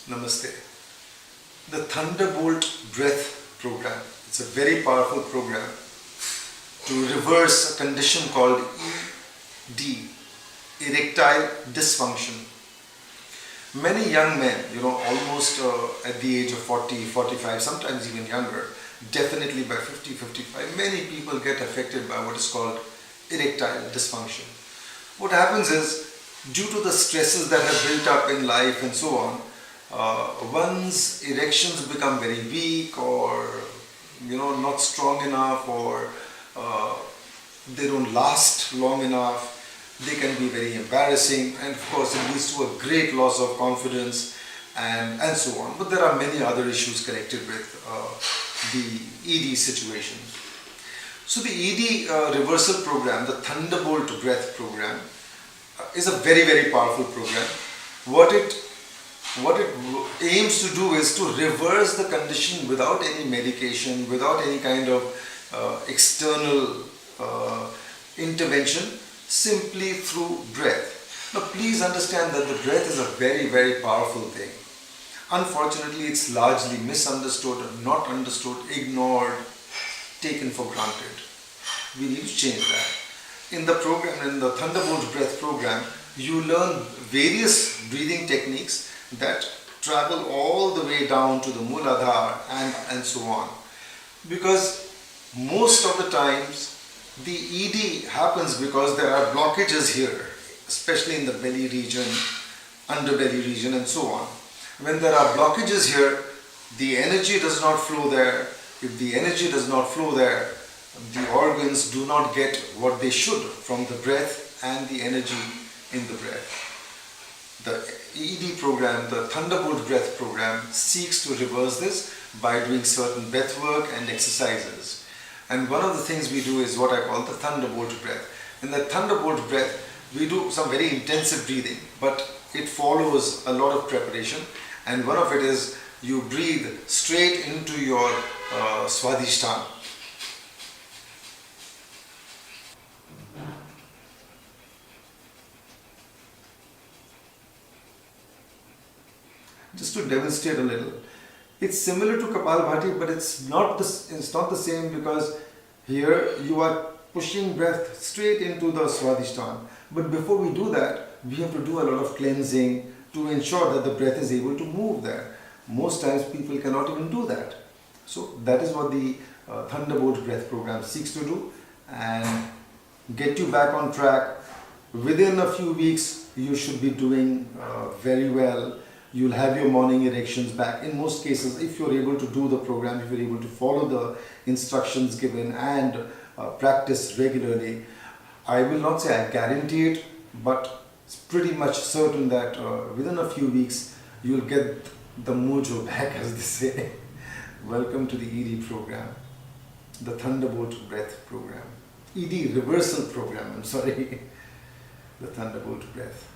Namaste. The Thunderbolt breath program. It's a very powerful program to reverse a condition called ED, erectile dysfunction. Many young men, almost at the age of 40, 45, sometimes even younger, definitely by 50, 55, many people get affected by what is called erectile dysfunction. What happens is, due to the stresses that have built up in life and so on, one's erections become very weak, or not strong enough, or they don't last long enough. They can be very embarrassing, and of course it leads to a great loss of confidence and so on. But there are many other issues connected with the ED situation. So the ED reversal program, the Thunderbolt breath program, is a very, very powerful program. What it aims to do is to reverse the condition without any medication, without any kind of external intervention, simply through breath. Now please understand that the breath is a very, very powerful thing. Unfortunately, it's largely misunderstood, not understood, ignored, taken for granted. We need to change that. In the program, in the Thunderbolt breath program, you learn various breathing techniques that travel all the way down to the Mooladhara and so on. Because most of the times the ED happens because there are blockages here, especially in the belly region, underbelly region and so on. When there are blockages here, the energy does not flow there. If the energy does not flow there, the organs do not get what they should from the breath and the energy in the breath. The ED program, the Thunderbolt breath program, seeks to reverse this by doing certain breath work and exercises. And one of the things we do is what I call the Thunderbolt breath. In the Thunderbolt breath, we do some very intensive breathing, but it follows a lot of preparation. And one of it is you breathe straight into your Swadhisthana. Just to demonstrate a little. It's similar to Kapalbhati, but it's not the same, because here you are pushing breath straight into the Swadhisthana. But before we do that, we have to do a lot of cleansing to ensure that the breath is able to move there. Most times people cannot even do that. So that is what the Thunderbolt breath program seeks to do, and get you back on track. Within a few weeks, you should be doing very well. You'll have your morning erections back. In most cases, if you're able to do the program, if you're able to follow the instructions given and practice regularly, I will not say I guarantee it, but it's pretty much certain that within a few weeks, you'll get the mojo back, as they say. Welcome to the ED program, the Thunderbolt breath program. ED reversal program, I'm sorry. The Thunderbolt breath.